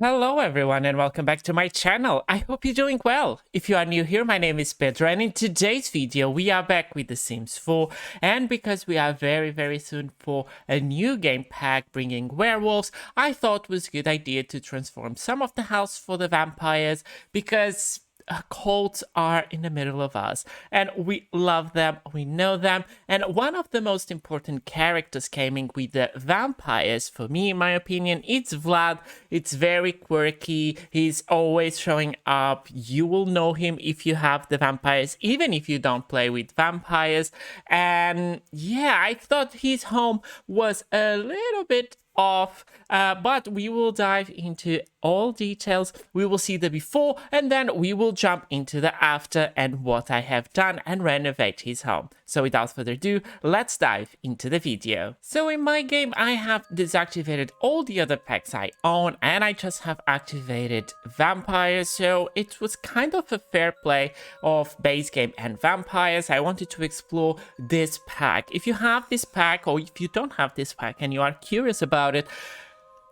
Hello everyone and welcome back to my channel. I hope you're doing well. If you are new here, my name is Pedro and in today's video we are back with The Sims 4, and because we are very soon for a new game pack bringing werewolves, I thought it was a good idea to transform some of the house for the vampires because cults are in the middle of us and we love them, we know them, and one of the most important characters came in with the vampires for me, in my opinion. It's Vlad. It's very quirky, he's always showing up. You will know him if you have the vampires, even if you don't play with vampires. And yeah, I thought his home was a little bit off, but we will dive into all details. We will see the before and then we will jump into the after and what I have done and renovate his home. So without further ado, let's dive into the video. So in my game I have deactivated all the other packs I own and I just have activated vampires, so it was kind of a fair play of base game and vampires. I wanted to explore this pack. If you have this pack or if you don't have this pack and you are curious about it,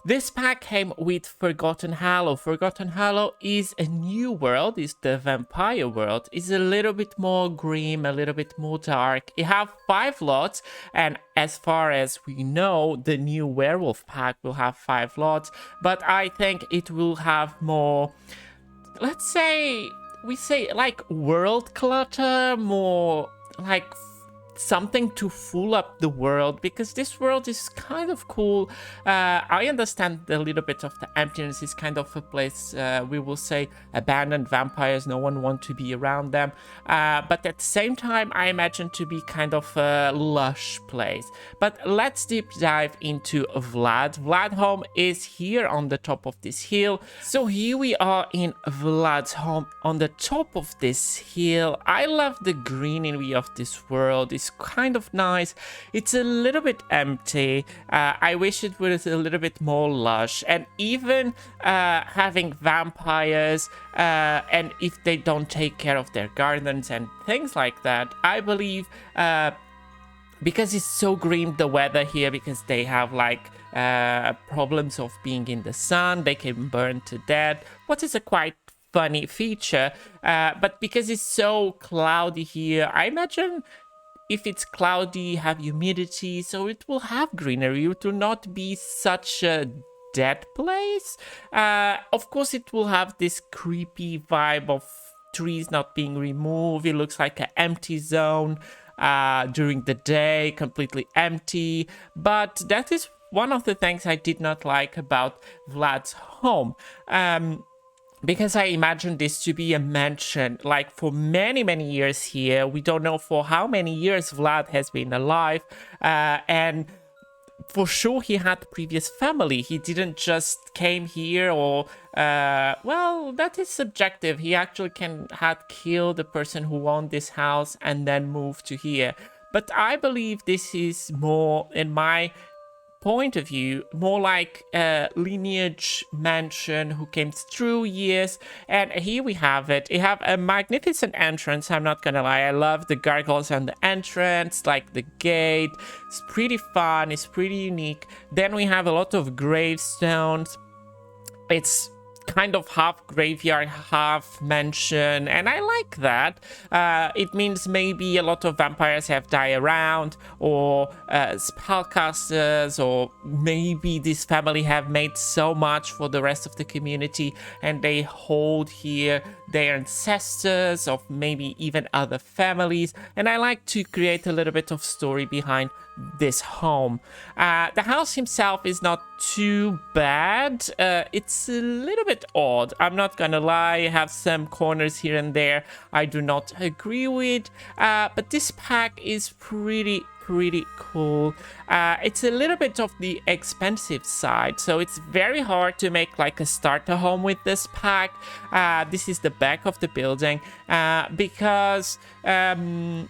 this pack came with Forgotten Hollow. Forgotten Hollow is a new world, is the vampire world. It's a little bit more grim, a little bit more dark. It have 5 lots, and as far as we know, the new werewolf pack will have 5 lots, but I think it will have more, let's say, we say like world clutter, more like something to fill up the world, because this world is kind of cool. I understand a little bit of the emptiness is kind of a place, we will say, abandoned vampires, no one wants to be around them, but at the same time I imagine to be kind of a lush place. But let's deep dive into Vlad. Vlad home is here on the top of this hill. So here we are in Vlad's home on the top of this hill. I love the greenery of this world. It's kind of nice. It's a little bit empty. I wish it was a little bit more lush, and even having vampires, and if they don't take care of their gardens and things like that, I believe because it's so green, the weather here, because they have like problems of being in the sun, they can burn to death, what is a quite funny feature, but because it's so cloudy here, I imagine if it's cloudy, have humidity, so it will have greenery. It will not be such a dead place. Of course, it will have this creepy vibe of trees not being removed. It looks like an empty zone during the day, completely empty. But that is one of the things I did not like about Vlad's home. Because I imagine this to be a mansion, like for many years here. We don't know for how many years Vlad has been alive, and for sure he had previous family. He didn't just came here, or well, that is subjective. He actually had killed the person who owned this house and then moved to here. But I believe this is more, in my point of view, more like a lineage mansion who came through years. And here we have it. You have a magnificent entrance, I'm not gonna lie. I love the gargoyles on the entrance, like the gate. It's pretty fun, it's pretty unique. Then we have a lot of gravestones. It's kind of half graveyard, half mansion, and I like that. It means maybe a lot of vampires have died around, or spellcasters, or maybe this family have made so much for the rest of the community and they hold here their ancestors of maybe even other families, and I like to create a little bit of story behind this home. The house himself is not too bad. It's a little bit odd, I'm not gonna lie. I have some corners here and there I do not agree with, but this pack is pretty cool. It's a little bit of the expensive side, so it's very hard to make like a starter home with this pack. This is the back of the building, because the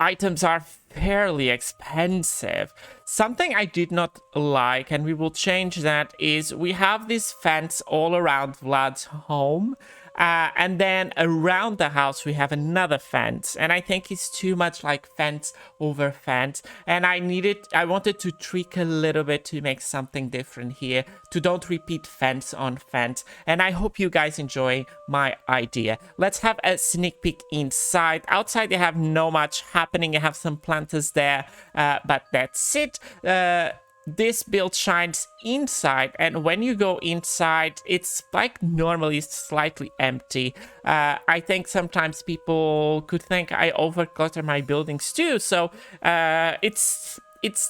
items are fairly expensive. Something I did not like, and we will change that, is we have this fence all around Vlad's home. And then around the house, we have another fence. And I think it's too much like fence over fence. And I wanted to tweak a little bit to make something different here, to don't repeat fence on fence. And I hope you guys enjoy my idea. Let's have a sneak peek inside. Outside, you have no much happening. You have some planters there, but that's it. This build shines inside, and when you go inside, it's like normally slightly empty. I think sometimes people could think I overclutter my buildings too, so it's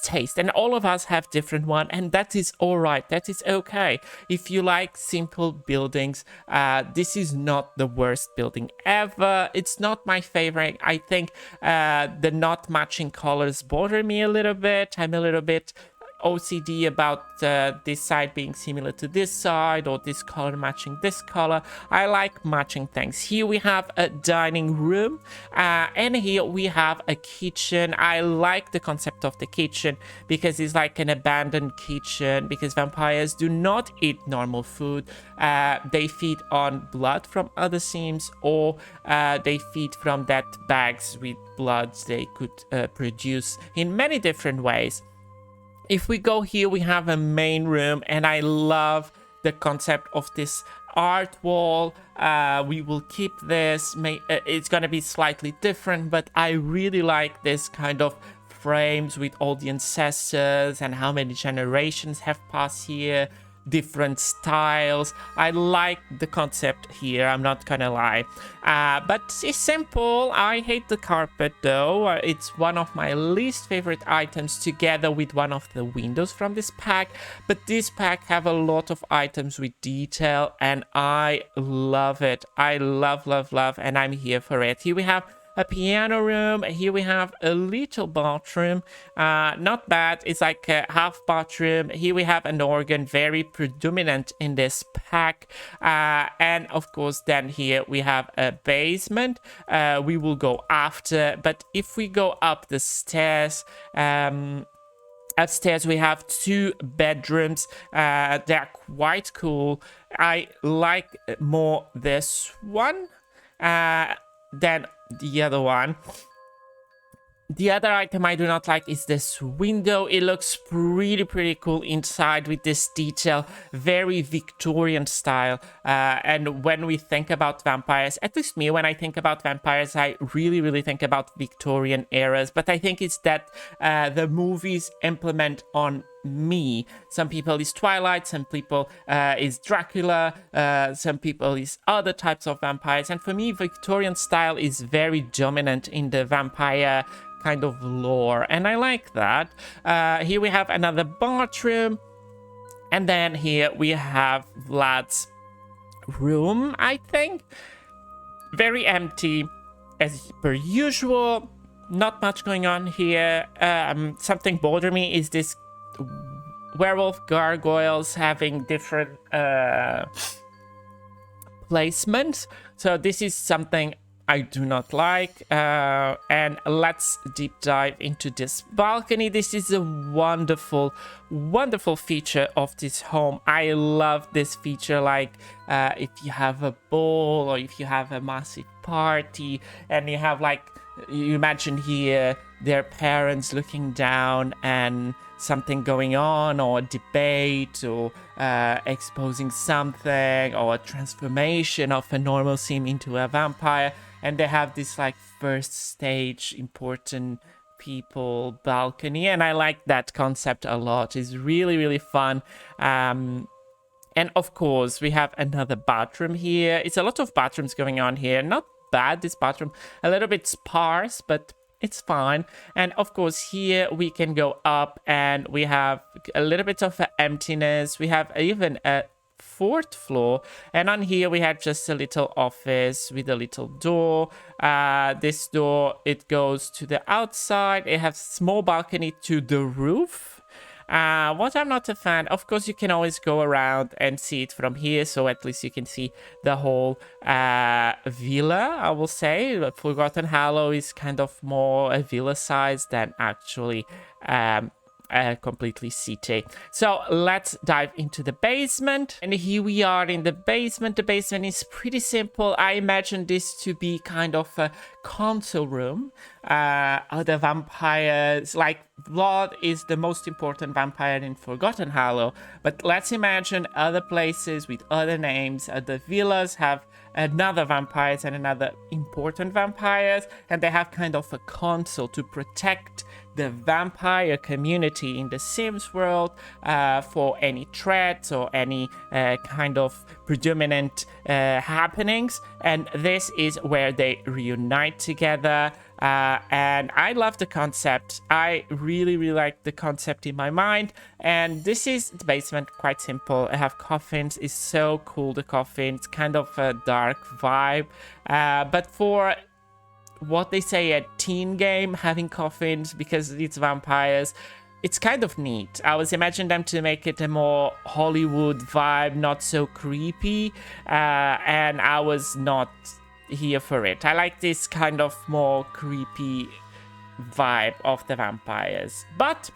taste, and all of us have different one, and that is all right. That is okay. If you like simple buildings, this is not the worst building ever. It's not my favorite. I think the not matching colors bother me a little bit. I'm a little bit OCD about this side being similar to this side, or this color matching this color. I like matching things. Here we have a dining room, and here we have a kitchen. I like the concept of the kitchen because it's like an abandoned kitchen, because vampires do not eat normal food. They feed on blood from other sims, or they feed from that bags with blood they could produce in many different ways. If we go here, we have a main room, and I love the concept of this art wall. We will keep this. It's going to be slightly different, but I really like this kind of frames with all the ancestors and how many generations have passed here. Different styles. I like the concept here, I'm not gonna lie, but it's simple. I hate the carpet though. It's one of my least favorite items, together with one of the windows from this pack, but this pack have a lot of items with detail, and I love it. I love, and I'm here for it. Here we have a piano room. Here we have a little bathroom, not bad. It's like a half bathroom. Here we have an organ, very predominant in this pack, and of course then here we have a basement. We will go after, but if we go up the stairs, upstairs we have 2 bedrooms. They're quite cool. I like more this one than the other one. The other item I do not like is this window. It looks pretty cool inside with this detail, very Victorian style. And when we think about vampires, at least me, when I think about vampires, I really think about Victorian eras. But I think it's that the movies implement on me. Some people is Twilight, some people is Dracula, some people is other types of vampires. And for me, Victorian style is very dominant in the vampire kind of lore, and I like that. Here we have another bathroom, and then here we have Vlad's room, I think. Very empty as per usual, not much going on here. Something bothering me is this werewolf gargoyles having different placements, so this is something I do not like. And let's deep dive into this balcony. This is a wonderful feature of this home. I love this feature, like if you have a ball, or if you have a massive party, and you have, like, you imagine here their parents looking down and something going on, or a debate, or exposing something, or a transformation of a normal sim into a vampire, and they have this like first stage important people balcony, and I like that concept a lot. It's really fun. And of course we have another bathroom here. It's a lot of bathrooms going on here. Not bad, this bathroom, a little bit sparse, but it's fine. And of course here we can go up, and we have a little bit of emptiness. We have even a 4th floor, and on here we have just a little office with a little door. This door, it goes to the outside. It has small balcony to the roof. What I'm not a fan, of course you can always go around and see it from here, so at least you can see the whole villa, I will say. Forgotten Hollow is kind of more a villa size than actually completely city. So let's dive into the basement. And here we are in the basement. The basement is pretty simple. I imagine this to be kind of a console room. The vampires, like Vlad is the most important vampire in Forgotten Hollow, but let's imagine other places with other names. The villas have another vampires and another important vampires, and they have kind of a console to protect the vampire community in the Sims world for any threats or any kind of predominant happenings. And this is where they reunite together. And I love the concept. I really like the concept in my mind. And this is the basement, quite simple. I have coffins. It's so cool, the coffin. It's kind of a dark vibe. But for what they say a teen game, having coffins because it's vampires, it's kind of neat. I was imagining them to make it a more Hollywood vibe, not so creepy, and I was not here for it. I like this kind of more creepy vibe of the vampires. But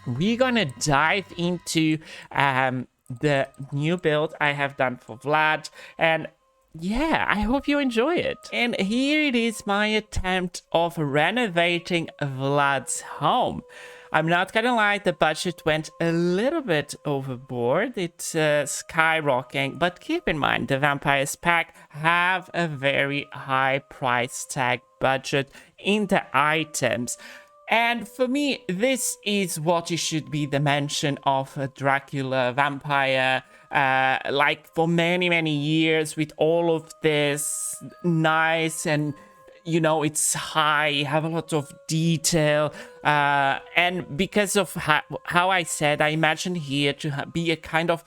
we're gonna dive into the new build I have done for Vlad, and yeah, I hope you enjoy it. And here it is, my attempt of renovating Vlad's home. I'm not gonna lie, the budget went a little bit overboard. It's skyrocketing, but keep in mind, the Vampires pack have a very high price tag budget in the items. And for me, this is what it should be, the mention of a Dracula vampire. Like for many years, with all of this nice and, you know, it's high, have a lot of detail. And because of how I said, I imagine here to be a kind of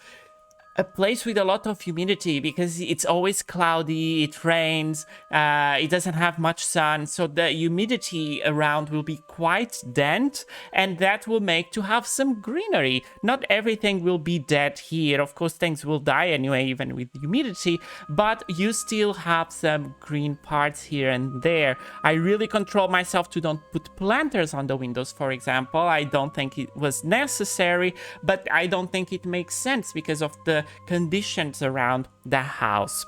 a place with a lot of humidity, because it's always cloudy, it rains, it doesn't have much sun, so the humidity around will be quite dense, and that will make to have some greenery. Not everything will be dead here, of course things will die anyway, even with humidity, but you still have some green parts here and there. I really control myself to don't put planters on the windows, for example. I don't think it was necessary, but I don't think it makes sense because of the conditions around the house.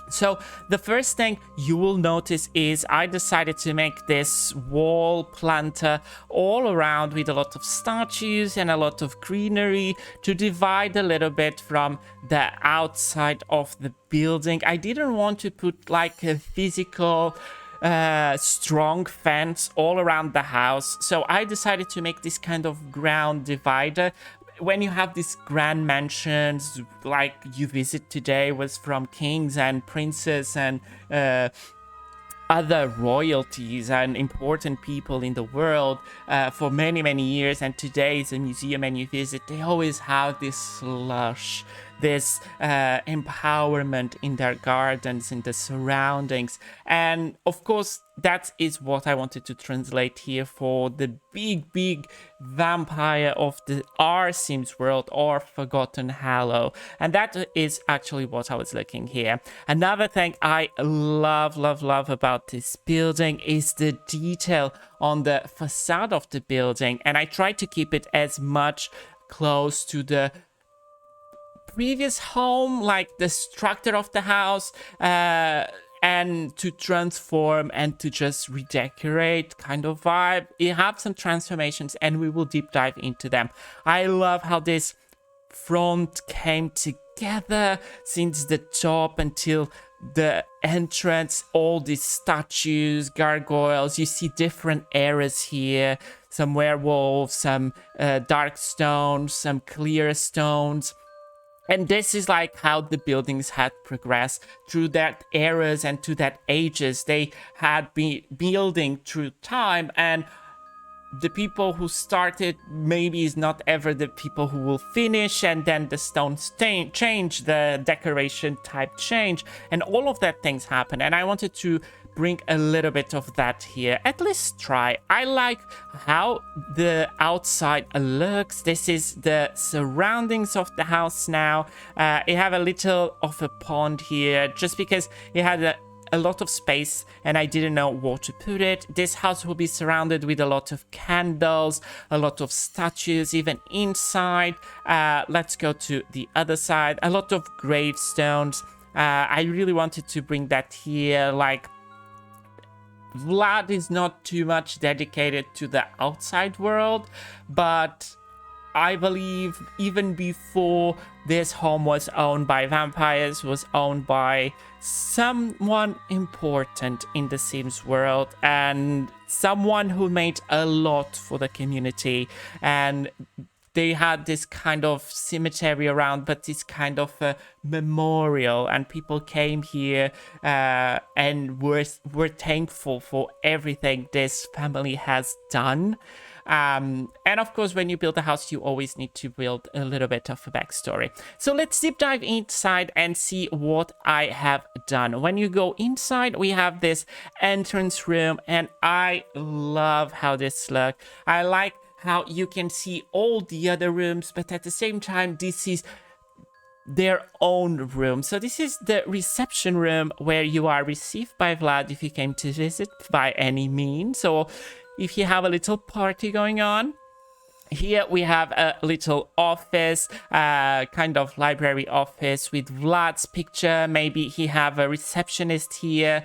So the first thing you will notice is I decided to make this wall planter all around with a lot of statues and a lot of greenery to divide a little bit from the outside of the building. I didn't want to put like a physical strong fence all around the house, so I decided to make this kind of ground divider. When you have these grand mansions like you visit today was from kings and princes and other royalties and important people in the world for many years, and today is a museum and you visit, they always have this lush, this empowerment in their gardens, in the surroundings. And of course that is what I wanted to translate here for the big vampire of the our Sims world or Forgotten Hollow. And that is actually what I was looking here. Another thing I love about this building is the detail on the facade of the building, and I try to keep it as much close to the previous home, like the structure of the house, and to transform and to just redecorate kind of vibe. You have some transformations and we will deep dive into them. I love how this front came together since the top until the entrance, all these statues, gargoyles. You see different eras here, some werewolves, some dark stones, some clear stones. And this is like how the buildings had progressed through that eras and to that ages. They had been building through time, and the people who started maybe is not ever the people who will finish, and then the stones change, the decoration type change, and all of that things happen. And I wanted to bring a little bit of that here, at least try. I like how the outside looks. This is the surroundings of the house now. It have a little of a pond here just because it had a a lot of space and I didn't know where to put it. This house will be surrounded with a lot of candles, a lot of statues, even inside. Let's go to the other side. A lot of gravestones. I really wanted to bring that here. Like, Vlad is not too much dedicated to the outside world, but I believe even before this home was owned by vampires, was owned by someone important in the Sims world and someone who made a lot for the community. And they had this kind of cemetery around, but this kind of a memorial, and people came here and were thankful for everything this family has done. And of course, when you build a house, you always need to build a little bit of a backstory. So let's deep dive inside and see what I have done. When you go inside, we have this entrance room, and I love how this looks. I like how you can see all the other rooms, but at the same time, this is their own room. So this is the reception room where you are received by Vlad if you came to visit by any means. So if you have a little party going on. Here we have a little office, kind of library office with Vlad's picture. Maybe he have a receptionist here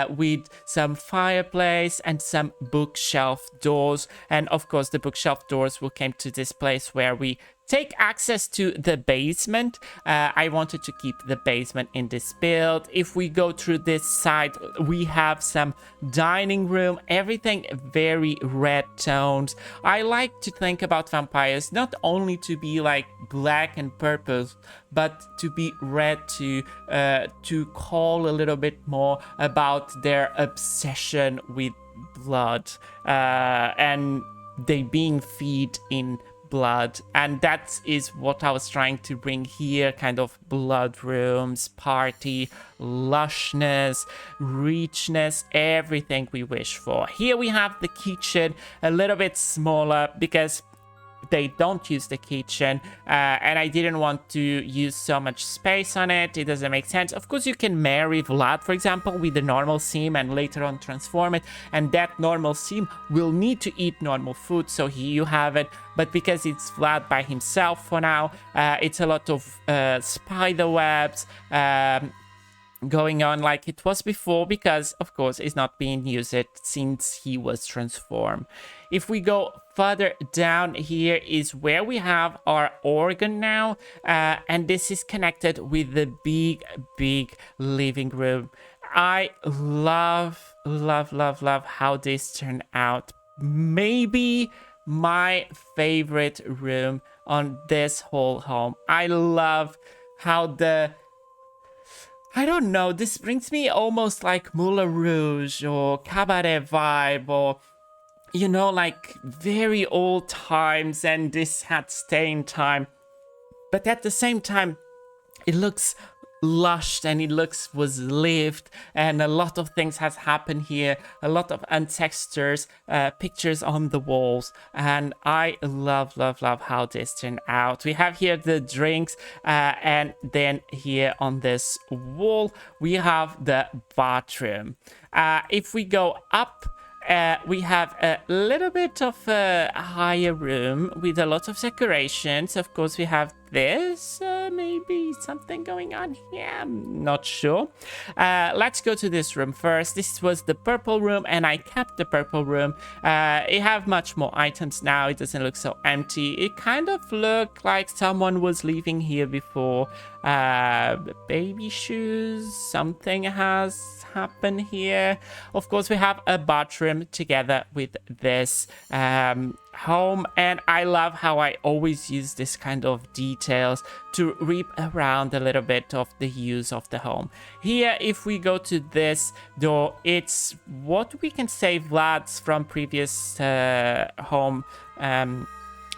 with some fireplace and some bookshelf doors. And of course, the bookshelf doors will come to this place where we take access to the basement. I wanted to keep the basement in this build. If we go through this side, we have some dining room, everything very red tones. I like to think about vampires not only to be like black and purple, but to be red, to call a little bit more about their obsession with blood and they being feed in blood. And that is what I was trying to bring here, kind of blood rooms, party, lushness, richness, everything we wish for. Here we have the kitchen, a little bit smaller because they don't use the kitchen and I didn't want to use so much space on it. It doesn't make sense. Of course, you can marry Vlad, for example, with the normal sim and later on transform it, and that normal sim will need to eat normal food, so here you have it. But because it's Vlad by himself for now, it's a lot of spider webs going on like it was before, because of course it's not being used since he was transformed. If we go further down, here is where we have our organ now, and this is connected with the big living room. I love how this turned out. Maybe my favorite room on this whole home. I love how I don't know, this brings me almost like Moulin Rouge or Cabaret vibe, or, you know, like very old times, and this had staying time. But at the same time, it looks lush and it was lived, and a lot of things has happened here, a lot of ancestors pictures on the walls, and I love how this turned out. We have here the drinks, and then here on this wall we have the bathroom. If we go up, we have a little bit of a higher room with a lot of decorations. Of course, we have this, maybe something going on here, I'm not sure. Let's go to this room first. This was the purple room, and I kept the purple room. It have much more items now. It doesn't look so empty. It kind of looked like someone was living here before. Baby shoes, something has happened here. Of course, we have a bathroom together with this home, and I love how I always use this kind of details to reap around a little bit of the use of the home. Here, if we go to this door, it's what we can say Vlad's from previous home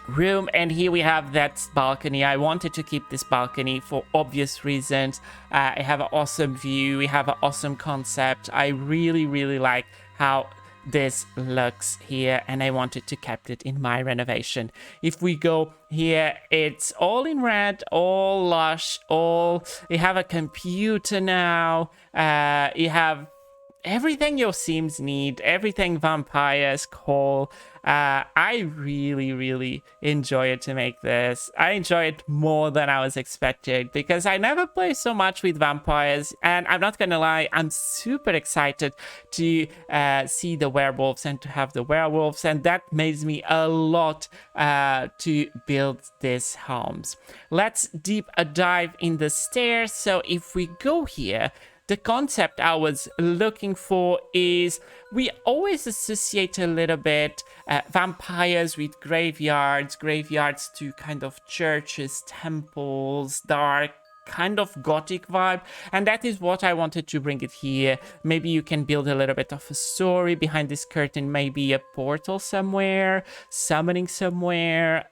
room, and here we have that balcony. I wanted to keep this balcony for obvious reasons. I have an awesome view, we have an awesome concept. I really like how this looks here, and I wanted to keep it in my renovation. If we go here, it's all in red, all lush, all... You have a computer now, you have everything your Sims need, everything vampires call. I really enjoy it to make this. I enjoy it more than I was expecting because I never play so much with vampires, and I'm not gonna lie, I'm super excited to see the werewolves and to have the werewolves, and that makes me a lot to build these homes. Let's deep a dive in the stairs. So if we go here, the concept I was looking for is we always associate a little bit vampires with graveyards to kind of churches, temples, dark, kind of gothic vibe, and that is what I wanted to bring it here. Maybe you can build a little bit of a story behind this curtain, maybe a portal somewhere, summoning somewhere,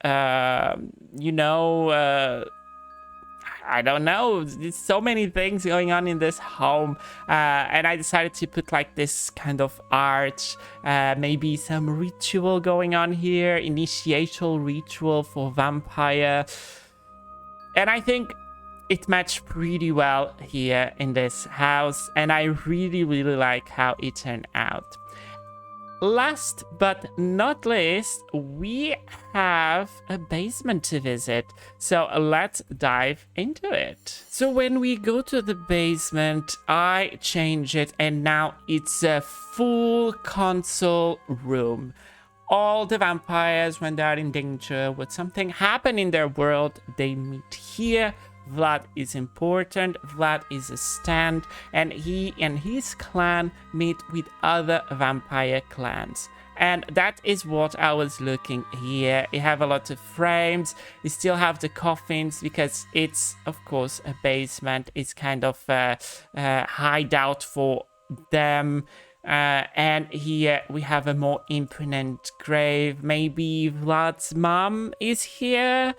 I don't know, there's so many things going on in this home, and I decided to put like this kind of arch, maybe some ritual going on here, initiational ritual for vampire, and I think it matched pretty well here in this house, and I really like how it turned out. Last but not least, we have a basement to visit, so let's dive into it. So when we go to the basement, I change it, and now it's a full console room. All the vampires, when they are in danger, when something happen in their world, they meet here. Vlad is important, Vlad is a stand, and he and his clan meet with other vampire clans. And that is what I was looking here. You have a lot of frames, you still have the coffins because it's, of course, a basement. It's kind of a hideout for them. And here we have a more imponent grave. Maybe Vlad's mom is here?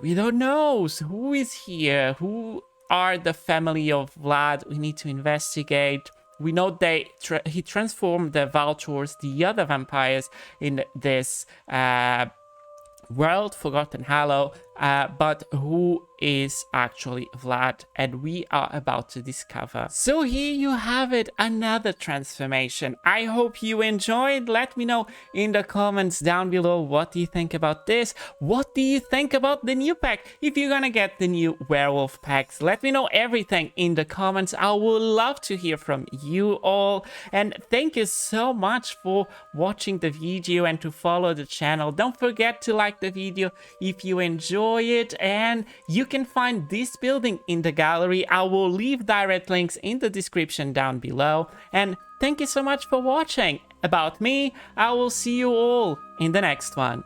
We don't know. So who is here? Who are the family of Vlad? We need to investigate. We know he transformed the vultures, the other vampires, in this world, Forgotten Hollow. But who is actually Vlad? And we are about to discover. So here you have it, another transformation. I hope you enjoyed. Let me know in the comments down below, what do you think about this? What do you think about the new pack? If you're gonna get the new werewolf packs, let me know everything in the comments. I would love to hear from you all. And thank you so much for watching the video and to follow the channel. Don't forget to like the video if you enjoy it, and you can find this building in the gallery. I will leave direct links in the description down below, and thank you so much for watching. About me, I will see you all in the next one.